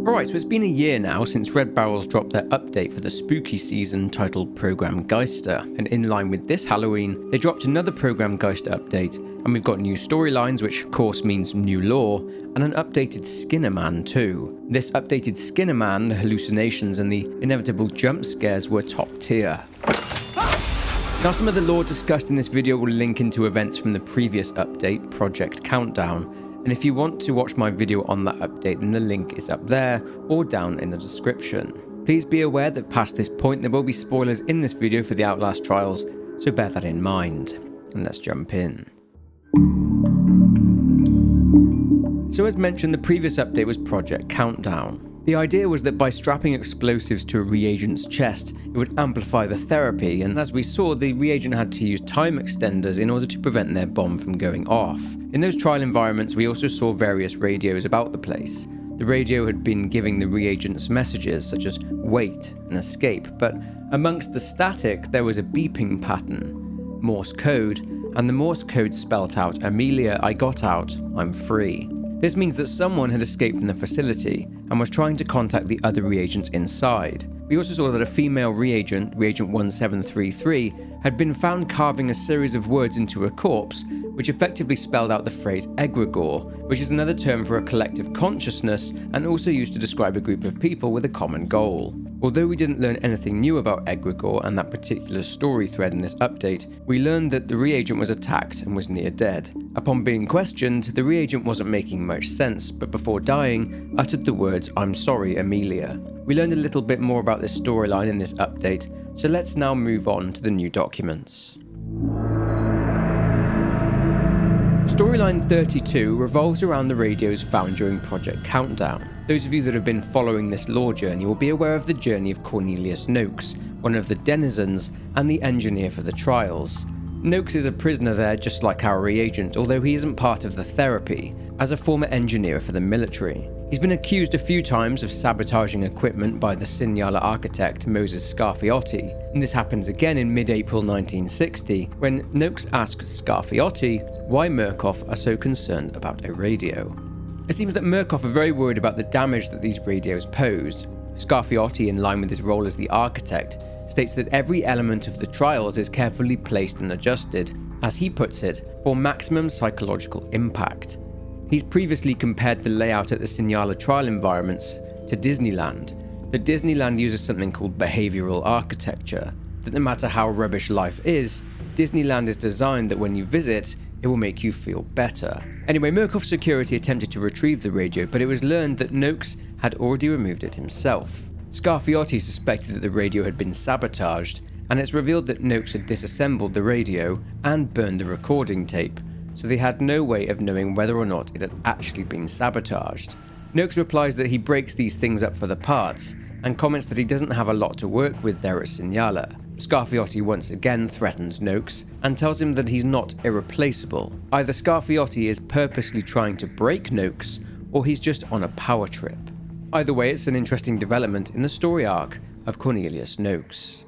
Alright, so it's been a year now since Red Barrels dropped their update for the spooky season titled Program Geister, and in line with this Halloween, they dropped another Program Geister update, and we've got new storylines, which of course means new lore, and an updated Skinnerman too. This updated Skinnerman, the hallucinations and the inevitable jump scares were top tier. Now, some of the lore discussed in this video will link into events from the previous update, Project Countdown, and if you want to watch my video on that update, then the link is up there or down in the description. Please be aware that past this point there will be spoilers in this video for the Outlast Trials, so bear that in mind. And let's jump in. So as mentioned, the previous update was Project Countdown. The idea was that by strapping explosives to a reagent's chest, it would amplify the therapy, and as we saw, the reagent had to use time extenders in order to prevent their bomb from going off. In those trial environments, we also saw various radios about the place. The radio had been giving the reagents messages such as wait and escape, but amongst the static there was a beeping pattern, Morse code, and the Morse code spelt out, "Amelia, I got out, I'm free." This means that someone had escaped from the facility and was trying to contact the other reagents inside. We also saw that a female reagent, Reagent 1733, had been found carving a series of words into a corpse, which effectively spelled out the phrase egregore, which is another term for a collective consciousness and also used to describe a group of people with a common goal. Although we didn't learn anything new about egregore and that particular story thread in this update, we learned that the reagent was attacked and was near dead. Upon being questioned, the reagent wasn't making much sense, but before dying, uttered the words, "I'm sorry, Amelia." We learned a little bit more about this storyline in this update, so let's now move on to the new documents. Storyline 32 revolves around the radios found during Project Countdown. Those of you that have been following this lore journey will be aware of the journey of Cornelius Noakes, one of the denizens and the engineer for the trials. Noakes is a prisoner there just like our reagent, although he isn't part of the therapy, as a former engineer for the military. He's been accused a few times of sabotaging equipment by the Sinyala architect Moses Scarfiotti, and this happens again in mid-April 1960 when Noakes asks Scarfiotti why Murkoff are so concerned about a radio. It seems that Murkoff are very worried about the damage that these radios pose. Scarfiotti, in line with his role as the architect, states that every element of the trials is carefully placed and adjusted, as he puts it, for maximum psychological impact. He's previously compared the layout at the Sinyala trial environments to Disneyland. That Disneyland uses something called behavioral architecture, that no matter how rubbish life is, Disneyland is designed that when you visit, it will make you feel better. Anyway, Murkoff's security attempted to retrieve the radio, but it was learned that Noakes had already removed it himself. Scarfiotti suspected that the radio had been sabotaged, and it's revealed that Noakes had disassembled the radio and burned the recording tape, so they had no way of knowing whether or not it had actually been sabotaged. Noakes replies that he breaks these things up for the parts, and comments that he doesn't have a lot to work with there at Sinyala. Scarfiotti once again threatens Noakes, and tells him that he's not irreplaceable. Either Scarfiotti is purposely trying to break Noakes, or he's just on a power trip. Either way, it's an interesting development in the story arc of Cornelius Noakes.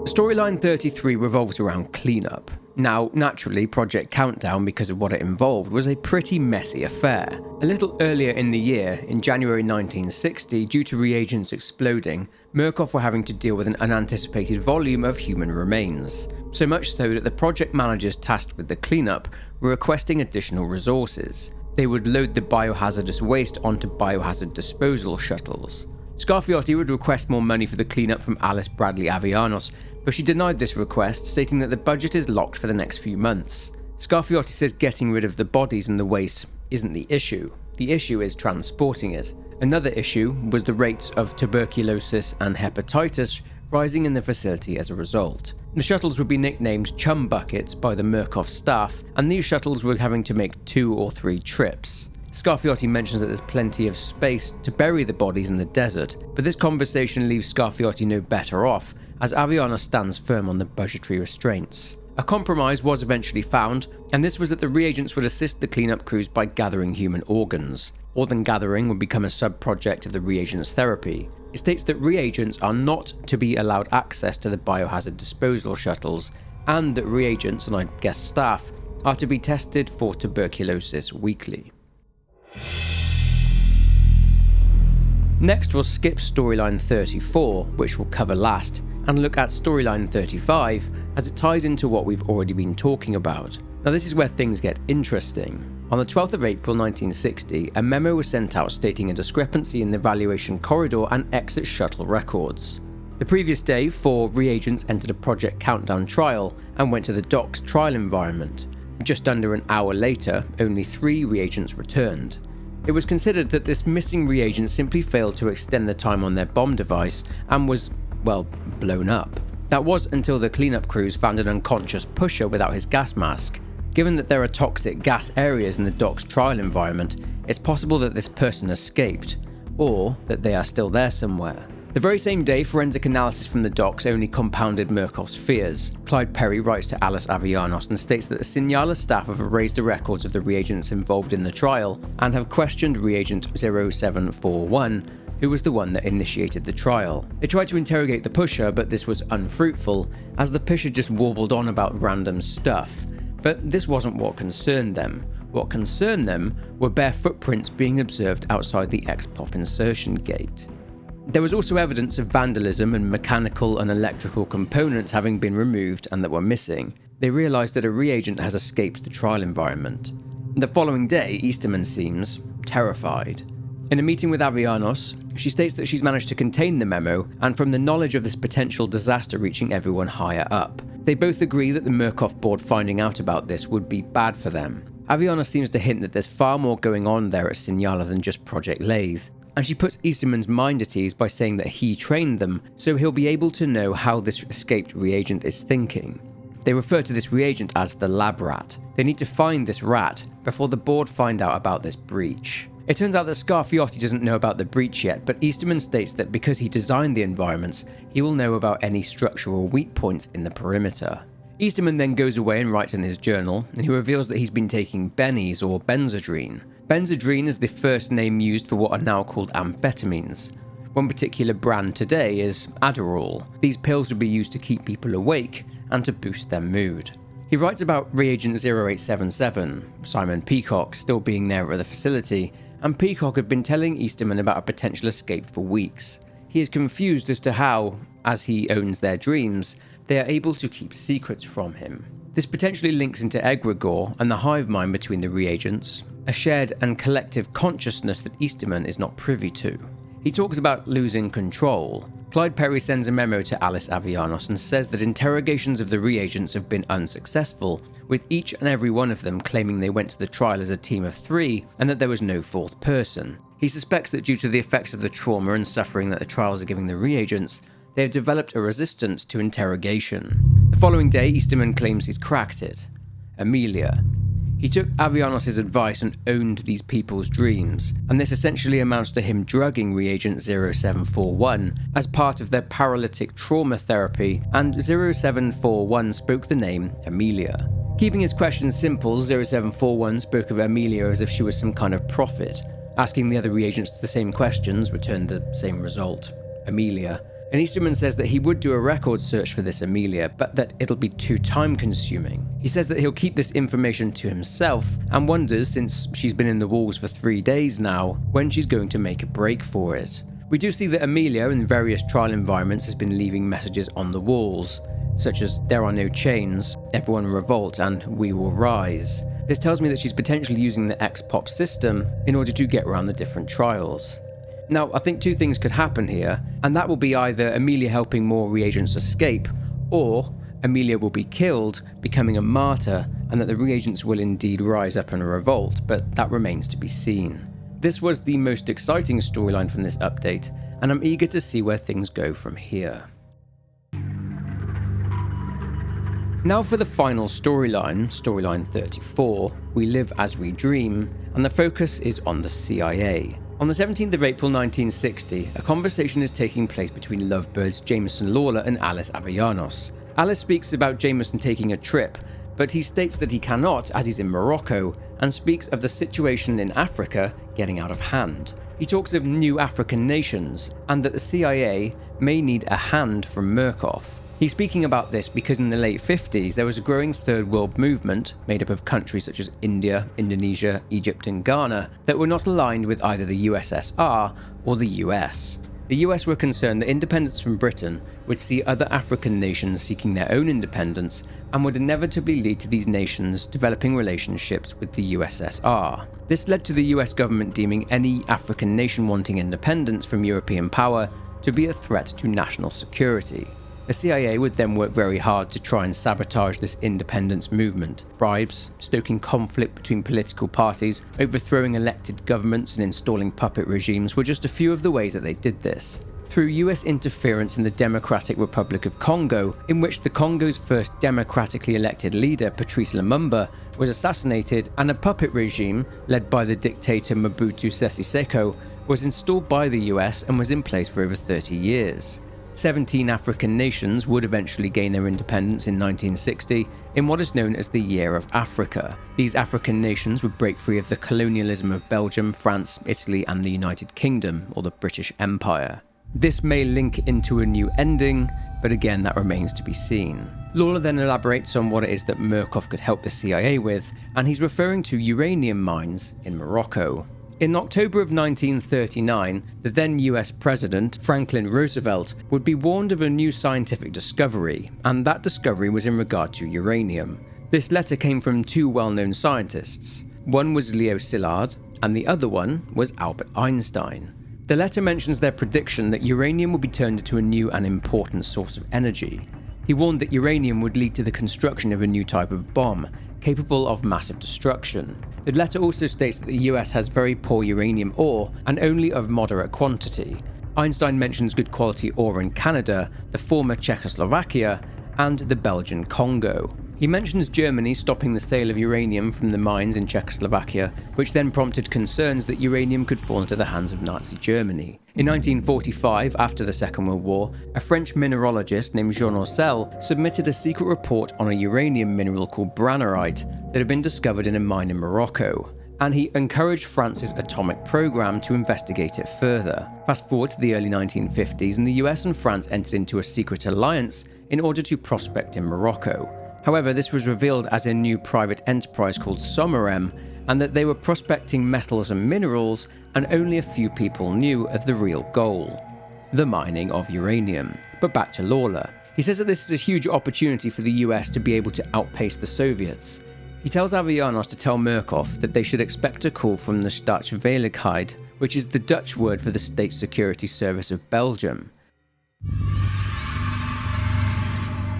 Storyline 33 revolves around cleanup. Now, naturally, Project Countdown, because of what it involved, was a pretty messy affair. A little earlier in the year, in January 1960, due to reagents exploding, Murkoff were having to deal with an unanticipated volume of human remains. So much so that the project managers tasked with the cleanup were requesting additional resources. They would load the biohazardous waste onto biohazard disposal shuttles. Scarfiotti would request more money for the cleanup from Alice Bradley Avianos, but she denied this request, stating that the budget is locked for the next few months. Scarfiotti says getting rid of the bodies and the waste isn't the issue. The issue is transporting it. Another issue was the rates of tuberculosis and hepatitis rising in the facility as a result. The shuttles would be nicknamed chum buckets by the Murkoff staff, and these shuttles were having to make 2 or 3 trips. Scarfiotti mentions that there's plenty of space to bury the bodies in the desert, but this conversation leaves Scarfiotti no better off, as Avianos stands firm on the budgetary restraints. A compromise was eventually found, and this was that the reagents would assist the cleanup crews by gathering human organs. Organ gathering would become a sub-project of the reagents therapy. It states that reagents are not to be allowed access to the biohazard disposal shuttles, and that reagents, and I guess staff, are to be tested for tuberculosis weekly. Next we'll skip storyline 34, which we'll cover last, and look at storyline 35 as it ties into what we've already been talking about. Now this is where things get interesting. On the 12th of April 1960, a memo was sent out stating a discrepancy in the evaluation corridor and exit shuttle records. The previous day, 4 reagents entered a Project Countdown trial and went to the dock's trial environment. Just under an hour later, only 3 reagents returned. It was considered that this missing reagent simply failed to extend the time on their bomb device and was, well, blown up. That was until the cleanup crews found an unconscious pusher without his gas mask. Given that there are toxic gas areas in the dock's trial environment, it's possible that this person escaped, or that they are still there somewhere. The very same day, forensic analysis from the docks only compounded Murkoff's fears. Clyde Perry writes to Alice Avianos and states that the Sinyala staff have erased the records of the reagents involved in the trial and have questioned reagent 0741, who was the one that initiated the trial. They tried to interrogate the pusher, but this was unfruitful, as the pusher just warbled on about random stuff. But this wasn't what concerned them. What concerned them were bare footprints being observed outside the X-Pop insertion gate. There was also evidence of vandalism and mechanical and electrical components having been removed and that were missing. They realised that a reagent has escaped the trial environment. The following day, Easterman seems terrified. In a meeting with Avianos, she states that she's managed to contain the memo, and from the knowledge of this potential disaster reaching everyone higher up. They both agree that the Murkoff board finding out about this would be bad for them. Avianos seems to hint that there's far more going on there at Sinyala than just Project Lathe, and she puts Easterman's mind at ease by saying that he trained them, so he'll be able to know how this escaped reagent is thinking. They refer to this reagent as the lab rat. They need to find this rat before the board find out about this breach. It turns out that Scarfiotti doesn't know about the breach yet, but Easterman states that because he designed the environments, he will know about any structural weak points in the perimeter. Easterman then goes away and writes in his journal, and he reveals that he's been taking bennies or benzodrine. Benzodrine is the first name used for what are now called amphetamines. One particular brand today is Adderall. These pills would be used to keep people awake and to boost their mood. He writes about reagent 0877, Simon Peacock, still being there at the facility, and Peacock had been telling Easterman about a potential escape for weeks. He is confused as to how, as he owns their dreams, they are able to keep secrets from him. This potentially links into egregore and the hive mind between the reagents, a shared and collective consciousness that Easterman is not privy to. He talks about losing control. Clyde Perry sends a memo to Alice Avianos and says that interrogations of the reagents have been unsuccessful, with each and every one of them claiming they went to the trial as a team of 3 and that there was no 4th person. He suspects that due to the effects of the trauma and suffering that the trials are giving the reagents, they have developed a resistance to interrogation. The following day, Easterman claims he's cracked it. Amelia. He took Avianos' advice and owned these people's dreams, and this essentially amounts to him drugging reagent 0741 as part of their paralytic trauma therapy, and 0741 spoke the name Amelia. Keeping his questions simple, 0741 spoke of Amelia as if she was some kind of prophet. Asking the other reagents the same questions returned the same result, Amelia. And Easterman says that he would do a record search for this Amelia, but that it'll be too time-consuming. He says that he'll keep this information to himself, and wonders, since she's been in the walls for 3 days now, when she's going to make a break for it. We do see that Amelia in various trial environments has been leaving messages on the walls, such as "There are no chains," "Everyone revolt," and "We will rise." This tells me that she's potentially using the X-Pop system in order to get around the different trials. Now, I think 2 things could happen here, and that will be either Amelia helping more reagents escape, or Amelia will be killed, becoming a martyr, and that the reagents will indeed rise up in a revolt, but that remains to be seen. This was the most exciting storyline from this update, and I'm eager to see where things go from here. Now for the final storyline, storyline 34, We Live As We Dream, and the focus is on the CIA. On the 17th of April 1960, a conversation is taking place between Lovebirds Jameson Lawler and Alice Avianos. Alice speaks about Jameson taking a trip, but he states that he cannot as he's in Morocco, and speaks of the situation in Africa getting out of hand. He talks of new African nations, and that the CIA may need a hand from Murkoff. He's speaking about this because in the late 50s there was a growing third world movement made up of countries such as India, Indonesia, Egypt and Ghana that were not aligned with either the USSR or the US. The US were concerned that independence from Britain would see other African nations seeking their own independence and would inevitably lead to these nations developing relationships with the USSR. This led to the US government deeming any African nation wanting independence from European power to be a threat to national security. The CIA would then work very hard to try and sabotage this independence movement. Bribes, stoking conflict between political parties, overthrowing elected governments and installing puppet regimes were just a few of the ways that they did this. Through US interference in the Democratic Republic of Congo, in which the Congo's first democratically elected leader, Patrice Lumumba, was assassinated, and a puppet regime, led by the dictator Mobutu Sese Seko, was installed by the US and was in place for over 30 years. 17 African nations would eventually gain their independence in 1960 in what is known as the Year of Africa. These African nations would break free of the colonialism of Belgium, France, Italy and the United Kingdom, or the British Empire. This may link into a new ending, but again that remains to be seen. Lawler then elaborates on what it is that Murkoff could help the CIA with, and he's referring to uranium mines in Morocco. In October of 1939, the then US President, Franklin Roosevelt, would be warned of a new scientific discovery, and that discovery was in regard to uranium. This letter came from two well-known scientists. One was Leo Szilard, and the other one was Albert Einstein. The letter mentions their prediction that uranium would be turned into a new and important source of energy. He warned that uranium would lead to the construction of a new type of bomb, capable of massive destruction. The letter also states that the US has very poor uranium ore and only of moderate quantity. Einstein mentions good quality ore in Canada, the former Czechoslovakia, and the Belgian Congo. He mentions Germany stopping the sale of uranium from the mines in Czechoslovakia, which then prompted concerns that uranium could fall into the hands of Nazi Germany. In 1945, after the Second World War, a French mineralogist named Jean Orcel submitted a secret report on a uranium mineral called brannerite that had been discovered in a mine in Morocco, and he encouraged France's atomic program to investigate it further. Fast forward to the early 1950s, and the US and France entered into a secret alliance in order to prospect in Morocco. However, this was revealed as a new private enterprise called Somerem, and that they were prospecting metals and minerals, and only a few people knew of the real goal: the mining of uranium. But back to Lawler. He says that this is a huge opportunity for the US to be able to outpace the Soviets. He tells Avellanos to tell Murkoff that they should expect a call from the Staatsveiligheid, which is the Dutch word for the State Security Service of Belgium.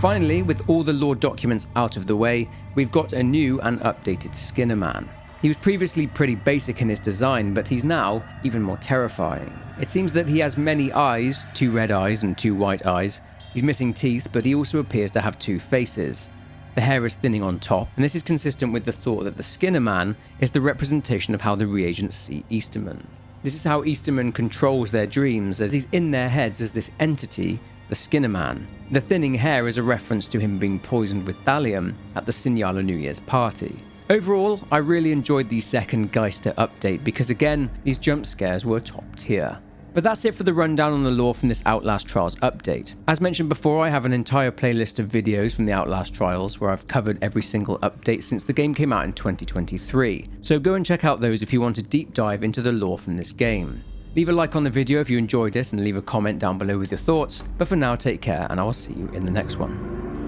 Finally, with all the law documents out of the way, we've got a new and updated Skinnerman. He was previously pretty basic in his design, but he's now even more terrifying. It seems that he has many eyes, 2 red eyes and 2 white eyes. He's missing teeth, but he also appears to have 2 faces. The hair is thinning on top, and this is consistent with the thought that the Skinnerman is the representation of how the reagents see Easterman. This is how Easterman controls their dreams, as he's in their heads as this entity, the Skinnerman. The thinning hair is a reference to him being poisoned with thallium at the Sinyala New Year's party. Overall, I really enjoyed the second Geister update because again, these jump scares were top tier. But that's it for the rundown on the lore from this Outlast Trials update. As mentioned before, I have an entire playlist of videos from the Outlast Trials where I've covered every single update since the game came out in 2023. So go and check out those if you want a deep dive into the lore from this game. Leave a like on the video if you enjoyed it and leave a comment down below with your thoughts, but for now take care and I will see you in the next one.